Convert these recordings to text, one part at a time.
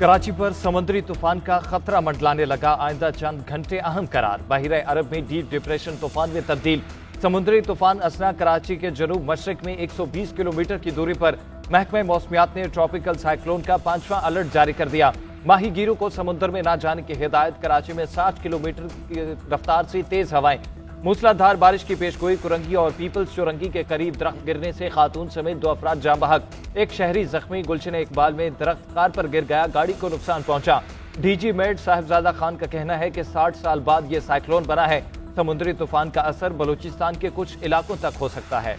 कराची पर समुद्री तूफान का खतरा मंडलाने लगा। आइंदा चंद घंटे अहम करार। बाहिर अरब में डीप डिप्रेशन तूफान में तब्दील। समुद्री तूफान असना कराची के जनूब मशरक में 120 किलोमीटर की दूरी पर महकमे मौसमियात ने ट्रॉपिकल साइक्लोन का 5वां अलर्ट जारी कर दिया। माहीगीरों को समुद्र में न जाने की हिदायत। कराची में 60 किलोमीटर की रफ्तार से तेज हवाएं। मूसलाधार बारिश की पेशगोई। कुरंगी और पीपल्स चौरंगी के करीब दरख्त गिरने से खातून समेत 2 अफराद जाँ बहक। एक शहरी जख्मी। गुलशन इकबाल में दरख्त कार पर गिर गया, गाड़ी को नुकसान पहुंचा। डीजी मेड साहिबजादा खान का कहना है कि 60 साल बाद ये साइक्लोन बना है। समुद्री तूफान का असर बलूचिस्तान के कुछ इलाकों तक हो सकता है।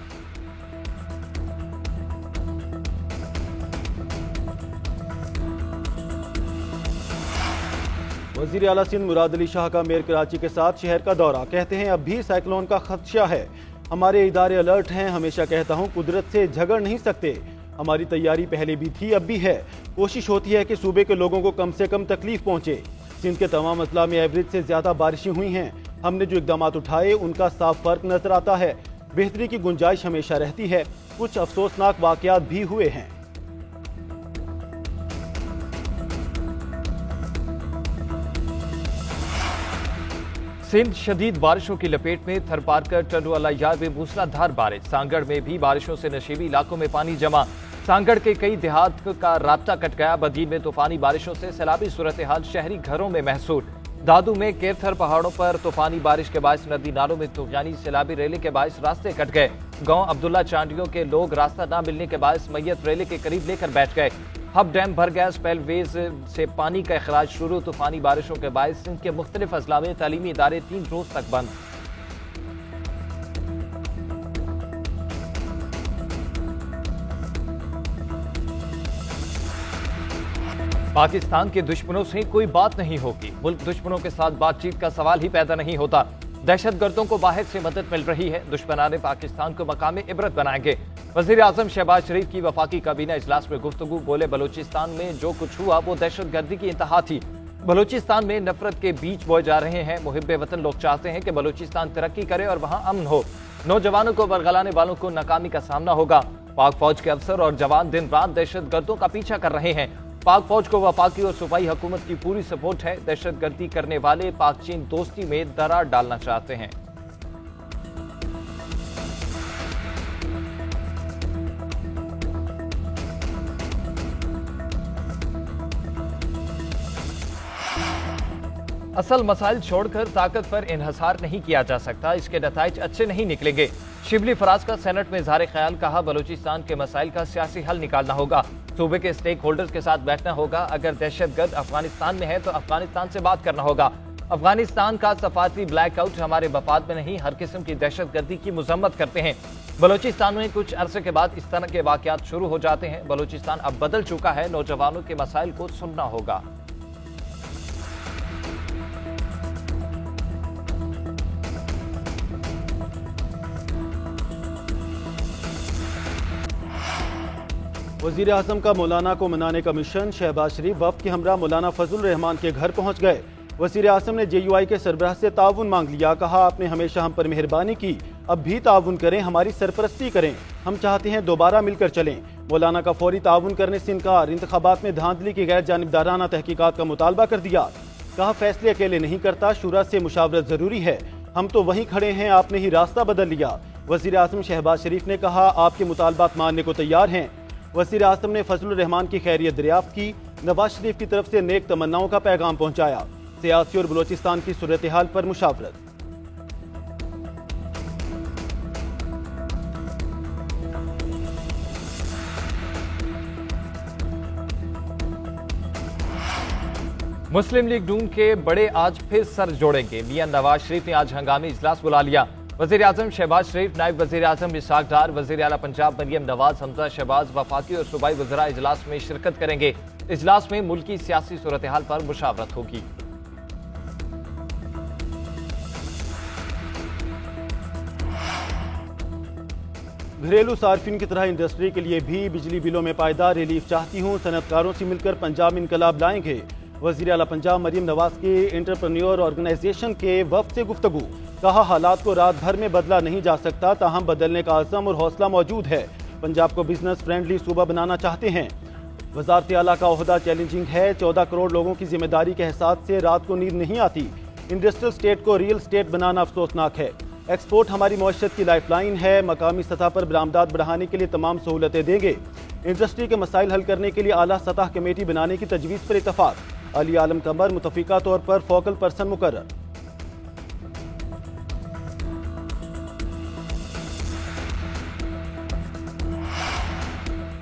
वजीर आला सिंध मुराद अली शाह का मेयर कराची के साथ शहर का दौरा। कहते हैं अब भी साइक्लोन का खदशा है। हमारे इदारे अलर्ट हैं। हमेशा कहता हूं कुदरत से झगड़ नहीं सकते। हमारी तैयारी पहले भी थी, अब भी है। कोशिश होती है कि सूबे के लोगों को कम से कम तकलीफ पहुंचे। सिंध के तमाम अजला में एवरेज से ज्यादा बारिशें हुई हैं। हमने जो इकदाम उठाए उनका साफ फर्क नजर आता है। बेहतरी की गुंजाइश हमेशा रहती है। कुछ अफसोसनाक वाकयात भी हुए हैं। सिंध शदीद बारिशों की लपेट में। थरपारकर टंडवाला यार में मूसलाधार बारिश। सांगड़ में भी बारिशों से नशीबी इलाकों में पानी जमा। सांगड़ के कई देहात का राब्ता कट गया। बदीन में तूफानी बारिशों से सैलाबी सूरत हाल शहरी घरों में महसूस। दादू में केरथर पहाड़ों पर तूफानी बारिश के बायस नदी नालों में तूफानी सैलाबी रेले के बायस रास्ते कट गए। गांव अब्दुल्ला चांडियों के लोग रास्ता न मिलने के बायस मैयत रेले के करीब लेकर बैठ गए। हब डैम भर गया। स्पेलवेज से पानी का अखराज शुरू। तूफानी बारिशों के बायस सिंध के मुख्तलिफ अजला में तालीमी इदारे 3 रोज तक बंद। पाकिस्तान के दुश्मनों से कोई बात नहीं होगी। मुल्क दुश्मनों के साथ बातचीत का सवाल ही पैदा नहीं होता। दहशतगर्दों को बाहर से मदद मिल रही है। दुश्मनाने पाकिस्तान को मकाम इबरत बनाएंगे। वजीर आजम शहबाज शरीफ की वफाकी काबीना इजलास में गुफ्तगू। बोले बलूचिस्तान में जो कुछ हुआ वो दहशतगर्दी की इंतहा थी। बलूचिस्तान में नफरत के बीज बोए जा रहे हैं। मुहिब्बे वतन लोग चाहते हैं कि बलूचिस्तान तरक्की करे और वहां अमन हो। नौजवानों को बरगलाने वालों को नाकामी का सामना होगा। पाक फौज के अफसर और जवान दिन रात दहशतगर्दों का पीछा कर रहे हैं। पाक फौज को वफाकी और सूबाई हुकूमत की पूरी सपोर्ट है। दहशतगर्दी करने वाले पाक चीन दोस्ती में दरार डालना चाहते हैं। असल मसाइल छोड़कर ताकत पर इन्हसार नहीं किया जा सकता। इसके नताइज अच्छे नहीं निकलेंगे। शिबली फराज का सेनेट में इज़हार ख्याल। कहा बलूचिस्तान के मसाइल का सियासी हल निकालना होगा। सूबे के स्टेक होल्डर्स के साथ बैठना होगा। अगर दहशतगर्द अफगानिस्तान में है तो अफगानिस्तान से बात करना होगा। अफगानिस्तान का सफारती ब्लैकआउट हमारे मफाद में नहीं। हर किस्म की दहशतगर्दी की मजम्मत करते हैं। बलूचिस्तान में कुछ अरसे के बाद इस तरह के वाकयात शुरू हो जाते हैं। बलूचिस्तान अब बदल चुका है। नौजवानों के मसाइल को सुनना होगा। वजीर आजम का मौलाना को मनाने का मिशन। शहबाज शरीफ वफ्द के हमरा मौलाना फजल रहमान के घर पहुंच गए। वजीर आजम ने JUI के सरबराह से ताउन मांग लिया। कहा आपने हमेशा हम पर मेहरबानी की, अब भी ताउन करें, हमारी सरपरस्ती करें। हम चाहते हैं दोबारा मिलकर चलें। मौलाना का फौरी ताउन करने से इनकार। इंतखाबात में धांधली की गैर जानिबदाराना तहकीकात का मुतालबा कर दिया। कहा फैसले अकेले नहीं करता, शुरा से मुशावरत जरूरी है। हम तो वहीं खड़े हैं, आपने ही रास्ता बदल लिया। वजीर आजम शहबाज शरीफ ने कहा आपके मुतालबात मानने को तैयार हैं। वजीर आजम ने फजलुर रहमान की खैरियत दरियाफ्त की। नवाज शरीफ की तरफ से नेक तमन्नाओं का पैगाम पहुंचाया। सियासी और बलोचिस्तान की सूरत हाल पर मुशावरत। मुस्लिम लीग नून के बड़े आज फिर सर जोड़ेंगे। मियां नवाज शरीफ ने आज हंगामी इजलास बुला लिया। वजीर आजम शहबाज शरीफ, नायब वजीर आजम इस्हाक डार, वजीर आला पंजाब मरियम नवाज, हमजा शहबाज, वफाकी और सूबाई वज़रा इजलास में शिरकत करेंगे। इजलास में मुल्की सियासी सूरत हाल पर मुशावरत होगी। घरेलू सार्फिन की तरह इंडस्ट्री के लिए भी बिजली बिलों में पायदार रिलीफ चाहती हूँ। सनतकारों से मिलकर पंजाब में इनकलाब लाएंगे। वज़ीर आला पंजाब मरियम नवाज के एंटरप्रेन्योर ऑर्गेनाइजेशन के वफ्द से गुफ्तगू। कहा हालात को रात भर में बदला नहीं जा सकता, ताहम बदलने का अज़म और हौसला मौजूद है। पंजाब को बिजनेस फ्रेंडली सूबा बनाना चाहते हैं। वजारत आला का ओहदा चैलेंजिंग है। 14 करोड़ लोगों की जिम्मेदारी के एहसास से रात को नींद नहीं आती। इंडस्ट्रियल स्टेट को रियल स्टेट बनाना अफसोसनाक है। एक्सपोर्ट हमारी मईशत की लाइफलाइन है। मकामी सतह पर बरामदात बढ़ाने के लिए तमाम सहूलतें देंगे। इंडस्ट्री के मसाइल हल करने के लिए आला सतह कमेटी बनाने की तजवीज़ पर इतफाक। अली आलम कमर मुतफिका तौर पर फोकल पर्सन मुकर्रर।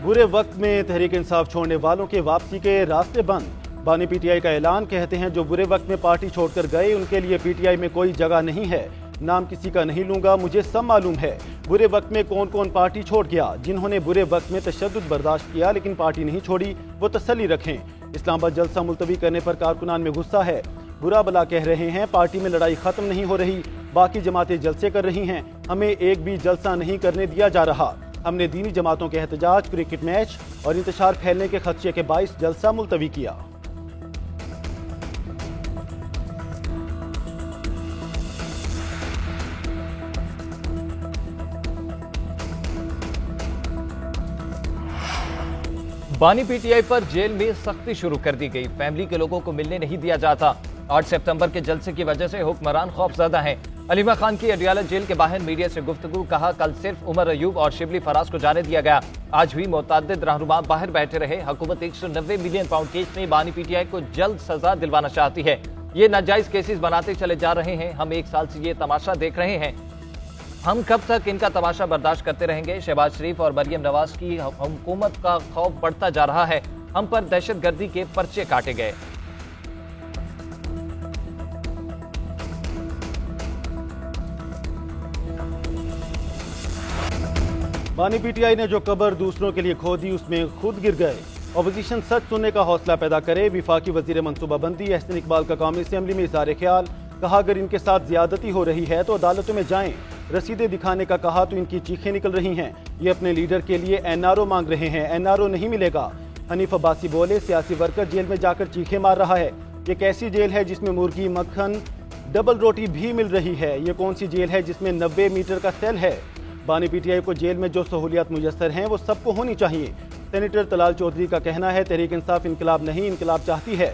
बुरे वक्त में तहरीक इंसाफ छोड़ने वालों के वापसी के रास्ते बंद। बानी पीटीआई का ऐलान। कहते हैं जो बुरे वक्त में पार्टी छोड़कर गए उनके लिए पीटीआई में कोई जगह नहीं है। नाम किसी का नहीं लूंगा, मुझे सब मालूम है बुरे वक्त में कौन कौन पार्टी छोड़ गया। जिन्होंने बुरे वक्त में तशद्दुद बर्दाश्त किया लेकिन पार्टी नहीं छोड़ी वो तसल्ली रखें। इस्लामाबाद जलसा मुलतवी करने पर कारकुनान में गुस्सा है। बुरा भला कह रहे हैं, पार्टी में लड़ाई खत्म नहीं हो रही। बाकी जमातें जलसे कर रही हैं, हमें एक भी जलसा नहीं करने दिया जा रहा। हमने दीनी जमातों के एहतजाज, क्रिकेट मैच और इंतशार फैलने के खदशे के बाइस जलसा मुलतवी किया। बानी पीटीआई पर जेल में सख्ती शुरू कर दी गई। फैमिली के लोगों को मिलने नहीं दिया जाता। 8 सितंबर के जलसे की वजह से हुक्मरान खौफजदा हैं। अलीमा खान की अडियाला जेल के बाहर मीडिया से गुफ्तगू। कहा कल सिर्फ उमर अयूब और शिबली फराज को जाने दिया गया। आज भी मुतअद्दिद रहनुमा बाहर बैठे रहे। हुकूमत 190 मिलियन पाउंड केस में बानी पीटीआई को जल्द सजा दिलवाना चाहती है। ये नाजायज केसेस बनाते चले जा रहे हैं। हम 1 साल से ये तमाशा देख रहे हैं। हम कब तक इनका तमाशा बर्दाश्त करते रहेंगे। शहबाज शरीफ और मरियम नवाज की हुकूमत का खौफ बढ़ता जा रहा है। हम पर दहशतगर्दी के पर्चे काटे गए। बानी पीटीआई ने जो कब्र दूसरों के लिए खोदी उसमें खुद गिर गए। अपोजिशन सच सुनने का हौसला पैदा करे। विफाकी वजीर मनसूबाबंदी एहसन इकबाल का कौमी असम्बली में इज़हार ख्याल। कहा अगर इनके साथ ज्यादती हो रही है तो अदालतों में जाएं। रसीदें दिखाने का कहा तो इनकी चीखें निकल रही हैं। ये अपने लीडर के लिए एनआरओ मांग रहे हैं, एनआरओ नहीं मिलेगा। हनीफ अब्बासी बोले सियासी वर्कर जेल में जाकर चीखें मार रहा है। ये कैसी जेल है जिसमें मुर्गी, मक्खन, डबल रोटी भी मिल रही है। ये कौन सी जेल है जिसमें 90 मीटर का सेल है। बानी पीटीआई को जेल में जो सहूलियात मुयस्सर हैं वो सबको होनी चाहिए। सेनेटर तलाल चौधरी का कहना है तहरीक इंसाफ इनकलाब नहीं, इनकलाब चाहती है।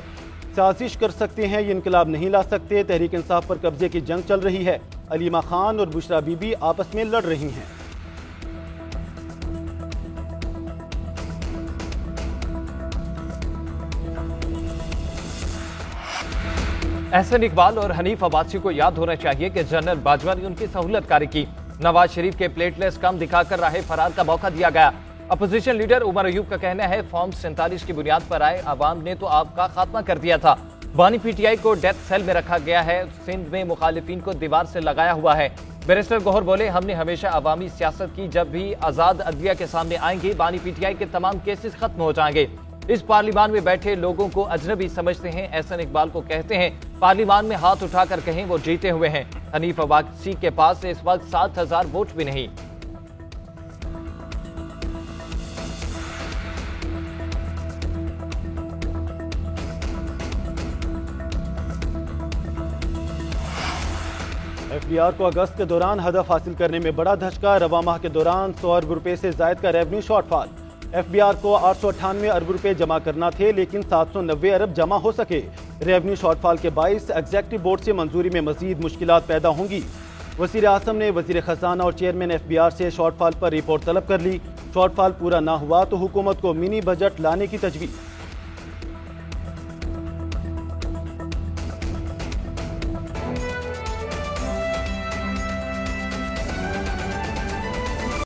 साजिश कर सकते हैं, ये इनकलाब नहीं ला सकते। तहरीक इंसाफ पर कब्जे की जंग चल रही है। अलीमा खान और बुशरा बीबी आपस में लड़ रही हैं। एहसन इकबाल और हनीफ अब्बासी को याद होना चाहिए कि जनरल बाजवा ने उनकी सहूलतकारी की। नवाज शरीफ के प्लेटलेट्स कम दिखाकर राह फरार का मौका दिया गया। अपोजिशन लीडर उमर अयूब का कहना है फॉर्म 47 की बुनियाद पर आए अवाम ने तो आपका खात्मा कर दिया था। बानी पीटीआई को डेथ सेल में रखा गया है। सिंध में मुखालिफिन को दीवार से लगाया हुआ है। बैरिस्टर गौहर बोले हमने हमेशा अवामी सियासत की। जब भी आजाद अदलिया के सामने आएंगे बानी पीटीआई के तमाम केसेस खत्म हो जाएंगे। इस पार्लियामान में बैठे लोगों को अजनबी समझते हैं। एहसन इकबाल को कहते हैं पार्लियामान में हाथ उठाकर कहें वो जीते हुए हैं। हनीफ अब्बासी के पास इस वक्त 7000 वोट भी नहीं। एफबीआर को अगस्त के दौरान हदफ हासिल करने में बड़ा धचका। रवा माह के दौरान 100 अरब रुपए से जायद का रेवेन्यू शॉर्टफॉल। एफबीआर को 898 अरब रुपए जमा करना थे लेकिन 790 अरब जमा हो सके। रेवेन्यू शॉर्टफॉल के बाइस एग्जेक्टिव बोर्ड से मंजूरी में मजीद मुश्किलात पैदा होंगी। वजीर आजम ने वजीर खजाना और चेयरमैन एफबीआर से शॉर्टफॉल पर रिपोर्ट तलब कर ली। शॉर्टफॉल पूरा ना हुआ तो हुकूमत को मिनी बजट लाने की तजवीज़।